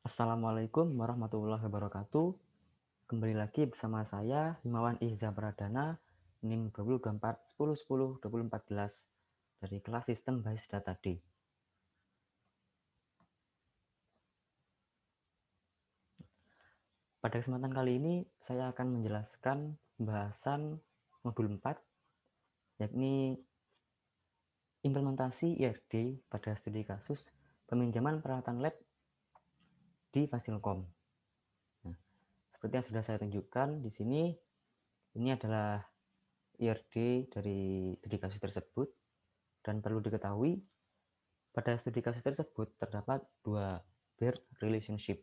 Assalamualaikum warahmatullahi wabarakatuh. Kembali lagi bersama saya Himawan Ihza Pradana, NIM 2024 10 10 2014 dari kelas Sistem Basis Data D. Pada kesempatan kali ini saya akan menjelaskan pembahasan modul 4, yakni implementasi IRD pada studi kasus peminjaman peralatan lab di Fasilkom. Nah, seperti yang sudah saya tunjukkan di sini, ini adalah IRD dari studi kasus tersebut, dan perlu diketahui pada studi kasus tersebut terdapat dua peer relationship.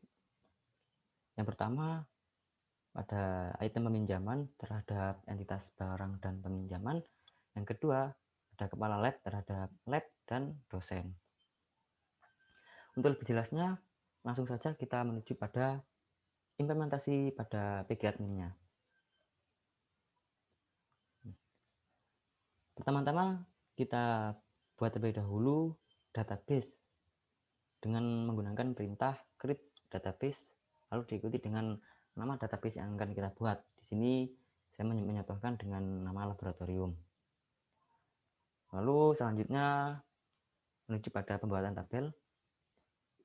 Yang pertama, pada item peminjaman terhadap entitas barang dan peminjaman. Yang kedua, ada kepala lab terhadap lab dan dosen. Untuk lebih jelasnya, langsung saja kita menuju pada implementasi pada PG-admin-nya. Pertama-tama kita buat terlebih dahulu database dengan menggunakan perintah create database, lalu diikuti dengan nama database yang akan kita buat. Di sini saya menyatakan dengan nama laboratorium. Lalu selanjutnya menuju pada pembuatan tabel,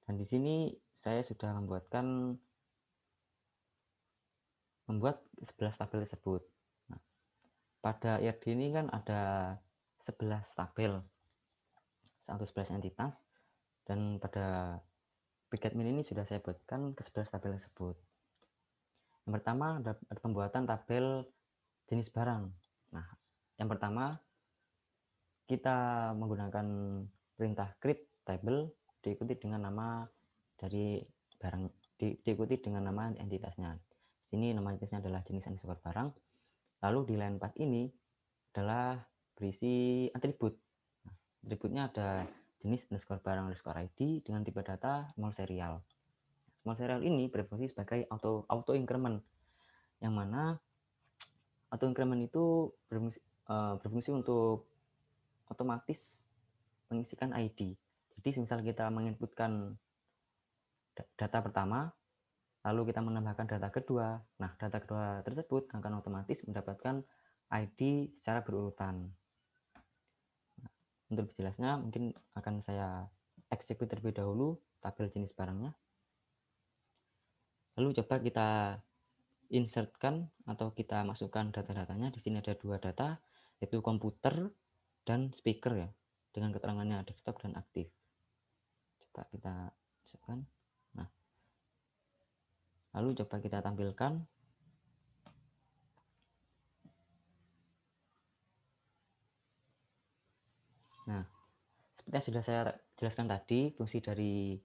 dan di sini saya sudah membuat 11 tabel tersebut. Nah, pada IRD ini kan ada 11 tabel, 11 entitas, dan pada PG-admin ini sudah saya buatkan ke 11 tabel tersebut. Yang pertama ada pembuatan tabel jenis barang. Nah, yang pertama kita menggunakan perintah create table diikuti dengan nama dari barang, diikuti dengan nama entitasnya. Sini nama entitasnya adalah jenis underscore barang. Lalu di line 4 ini adalah berisi atribut. Nah, atributnya ada jenis underscore barang underscore ID dengan tipe data small serial. Small serial ini berfungsi sebagai auto increment, yang mana auto increment itu berfungsi untuk otomatis mengisikan ID. Jadi misal kita menginputkan data pertama, lalu kita menambahkan data kedua, nah data kedua tersebut akan otomatis mendapatkan ID secara berurutan. Nah, untuk lebih jelasnya mungkin akan saya execute terlebih dahulu tabel jenis barangnya. Lalu coba kita insertkan atau kita masukkan data-datanya. Di sini ada dua data, yaitu komputer dan speaker ya, dengan keterangannya desktop dan aktif. Coba kita masukkan. Nah, lalu coba kita tampilkan. Nah, seperti yang sudah saya jelaskan tadi, fungsi dari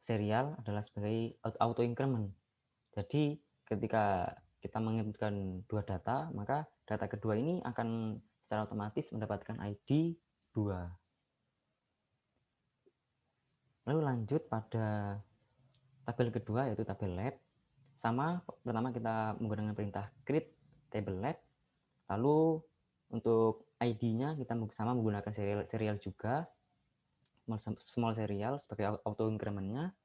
serial adalah sebagai auto increment. Jadi ketika kita menginputkan dua data, maka data kedua ini akan secara otomatis mendapatkan ID 2. Lalu lanjut pada tabel kedua, yaitu tabel lab. Sama, pertama kita menggunakan perintah create table lab. Lalu untuk ID-nya kita sama menggunakan serial juga, small serial sebagai auto increment-nya.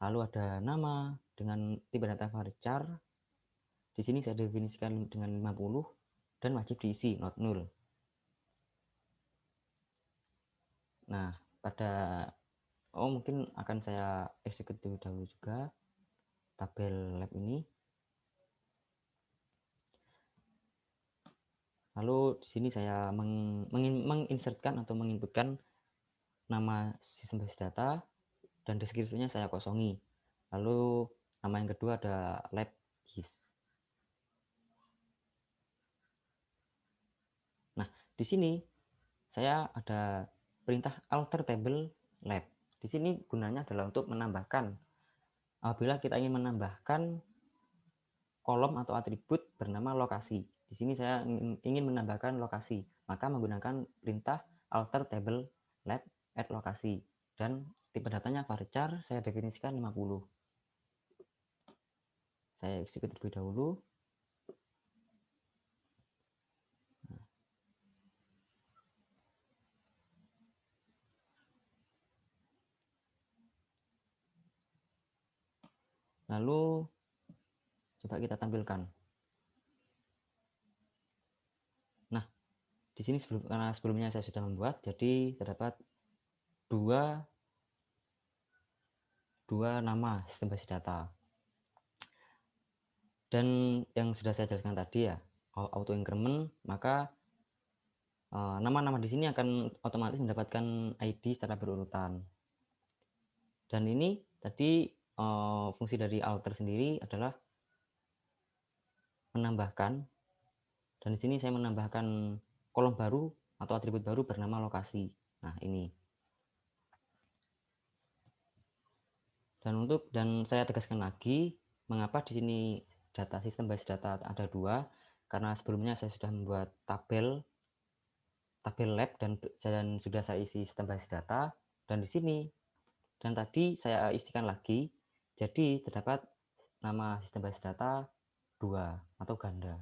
Lalu ada nama dengan tipe data varchar. Di sini saya definisikan dengan 50 dan wajib diisi, not null. Nah, mungkin akan saya execute dahulu juga tabel lab ini. Lalu di sini saya menginsertkan atau menginputkan nama sistem basis data dan deskripsinya saya kosongi. Lalu nama yang kedua ada lab his. Nah, di sini saya ada perintah alter table lab. Di sini gunanya adalah untuk menambahkan. Apabila kita ingin menambahkan kolom atau atribut bernama lokasi. Di sini saya ingin menambahkan lokasi, maka menggunakan perintah alter table lab add lokasi, dan tipe datanya varchar saya definisikan 50. Saya execute terlebih dahulu. Lalu coba kita tampilkan. Nah, di sini karena sebelumnya saya sudah membuat, jadi terdapat dua nama sistem basis data. Dan yang sudah saya jelaskan tadi ya, auto increment, maka nama-nama di sini akan otomatis mendapatkan ID secara berurutan. Dan ini tadi fungsi dari alter sendiri adalah menambahkan, dan di sini saya menambahkan kolom baru atau atribut baru bernama lokasi. Nah, ini. Dan saya tegaskan lagi, mengapa di sini data sistem basis data ada dua, karena sebelumnya saya sudah membuat tabel lab dan sudah saya isi sistem basis data, dan di sini dan tadi saya isikan lagi, jadi terdapat nama sistem basis data dua atau ganda.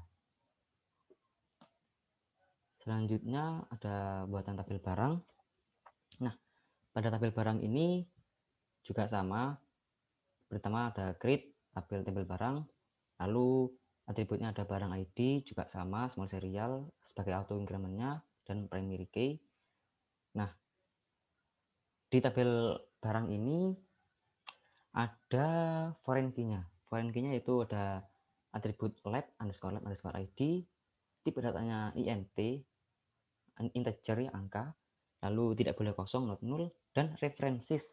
Selanjutnya ada buatan tabel barang. Nah, pada tabel barang ini juga sama. Pertama ada create tabel barang, lalu atributnya ada barang ID juga sama, small serial sebagai auto incrementnya dan primary key. Nah, di tabel barang ini ada foreign key-nya. Foreign key-nya itu ada atribut lab underscore ID, tipe datanya int, integer ya, angka, lalu tidak boleh kosong, not null, dan references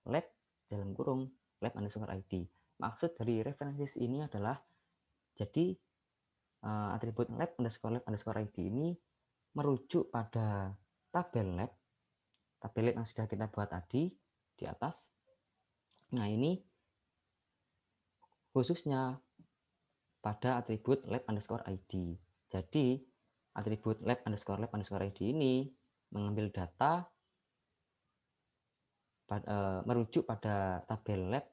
lab dalam kurung lab underscore ID. Maksud dari references ini adalah jadi atribut lab underscore ID ini merujuk pada tabel lab yang sudah kita buat tadi di atas. Nah, ini khususnya pada atribut lab underscore ID. Jadi atribut lab underscore ID ini mengambil data merujuk pada tabel lab,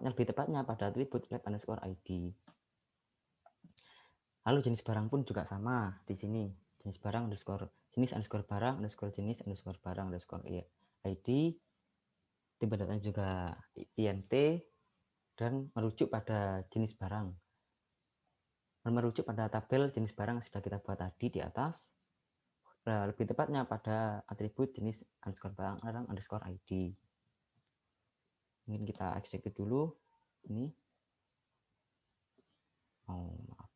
lebih tepatnya pada atribut lab underscore ID. Lalu jenis barang pun juga sama di sini. Jenis barang jenis underscore barang jenis barang ID. Tipe datanya juga int dan merujuk pada jenis barang. Merujuk pada tabel jenis barang yang sudah kita buat tadi di atas. Lebih tepatnya pada atribut jenis underscore barang underscore ID. Mungkin kita execute dulu ini. Maaf.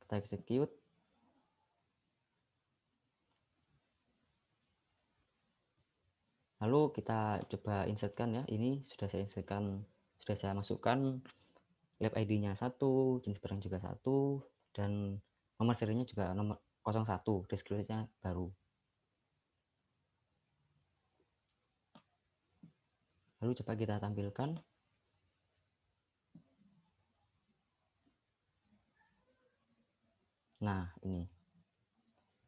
Kita execute. Lalu kita coba insertkan ya. Ini sudah saya insertkan, sudah saya masukkan lab ID-nya 1, jenis barang juga 1, dan nomor serinya juga nomor 01, deskripsinya baru. Lalu coba kita tampilkan. Nah, ini.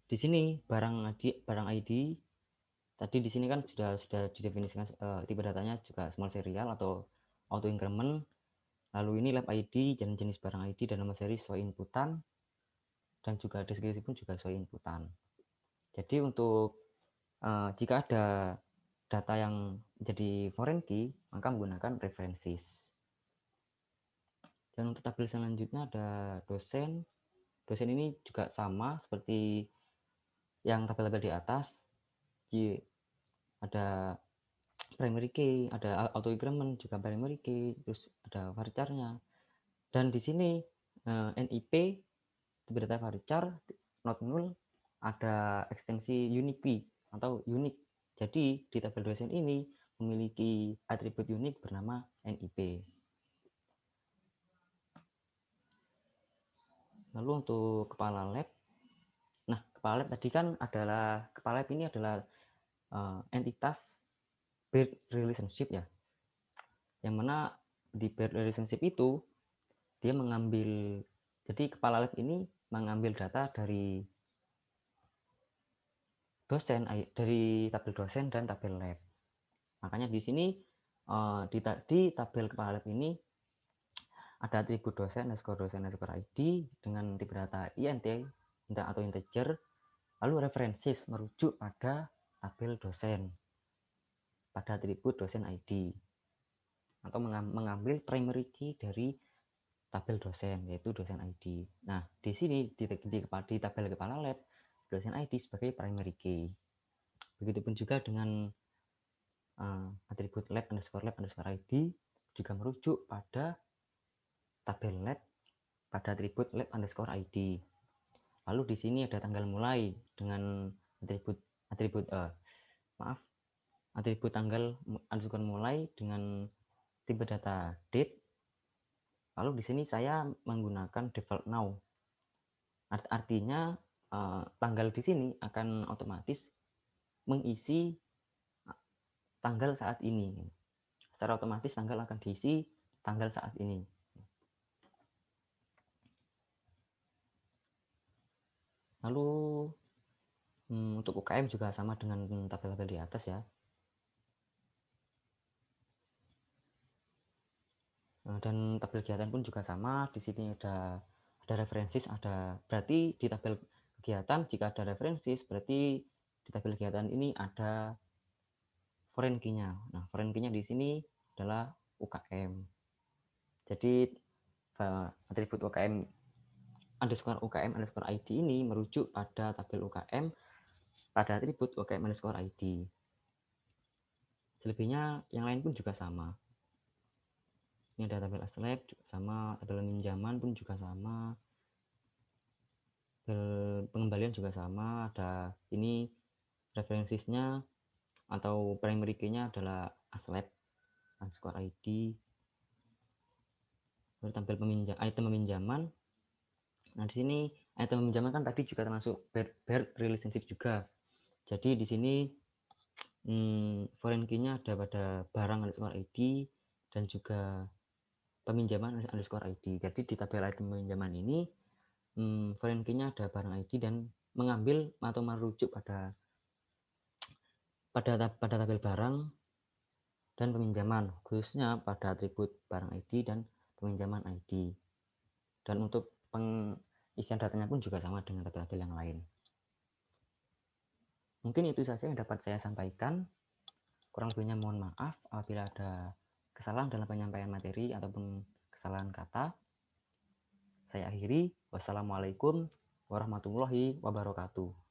Di sini barang ID tadi di sini kan sudah didefinisikan tipe datanya juga small serial atau auto increment. Lalu ini lab ID dan jenis barang ID dan nomor seri sesuai inputan, dan juga deskripsi pun juga sesuai inputan. Jadi untuk jika ada data yang jadi foreign key, maka menggunakan references. Dan untuk tabel selanjutnya ada dosen. Dosen ini juga sama seperti yang tabel-tabel di atas. Ada primary key, ada auto increment juga primary key, terus ada varchar-nya. Dan di sini NIP tipe data varchar not null, ada ekstensi unique key atau unique. Jadi di tabel dosen ini memiliki atribut unik bernama NIP. Lalu untuk kepala lab, nah kepala lab tadi kan adalah kepala lab ini adalah entitas peer relationship ya, yang mana di peer relationship itu dia mengambil, jadi kepala lab ini mengambil data dari dosen, dari tabel dosen dan tabel lab. Makanya di sini di tabel kepala lab ini ada atribut dosen underscore ID dengan tipe data int atau integer, Lalu references merujuk pada tabel dosen, pada atribut dosen ID, atau mengambil primary key dari tabel dosen, yaitu dosen ID. Nah, di sini di tabel kepala lab, dosen ID sebagai primary key. Begitupun juga dengan atribut lab underscore ID juga merujuk pada tabel lab pada atribut lab underscore ID. Lalu di sini ada tanggal mulai dengan atribut tanggal underscore mulai dengan tipe data date. Lalu di sini saya menggunakan default now. Artinya tanggal di sini akan otomatis mengisi tanggal saat ini. Secara otomatis tanggal akan diisi tanggal saat ini. Lalu untuk UKM juga sama dengan tabel-tabel di atas ya. Dan tabel kegiatan pun juga sama. Di sini ada referensis, berarti di tabel kegiatan jika ada referensis berarti di tabel kegiatan ini ada foreign key-nya. Nah, foreign key-nya di sini adalah UKM. Jadi atribut UKM underscore ID ini merujuk pada tabel UKM pada atribut UKM underscore ID. Selebihnya yang lain pun juga sama. Ini ada tabel aslab juga sama, tabel pinjaman pun juga sama, pengembalian juga sama. Ada ini referensinya atau primary key-nya adalah aslab underscore ID. Lalu tampil item peminjaman. Nah, di sini item peminjaman kan tadi juga termasuk bear relationship juga. Jadi di sini foreign key-nya ada pada barang underscore ID dan juga peminjaman underscore ID. Jadi di tabel item peminjaman ini foreign key-nya ada barang ID dan mengambil atau merujuk pada tabel barang dan peminjaman, khususnya pada atribut barang ID dan peminjaman ID. Dan untuk pengisian datanya pun juga sama dengan tabel-tabel yang lain. Mungkin itu saja yang dapat saya sampaikan. Kurang lebihnya mohon maaf apabila ada kesalahan dalam penyampaian materi ataupun kesalahan kata. Saya akhiri. Wassalamualaikum warahmatullahi wabarakatuh.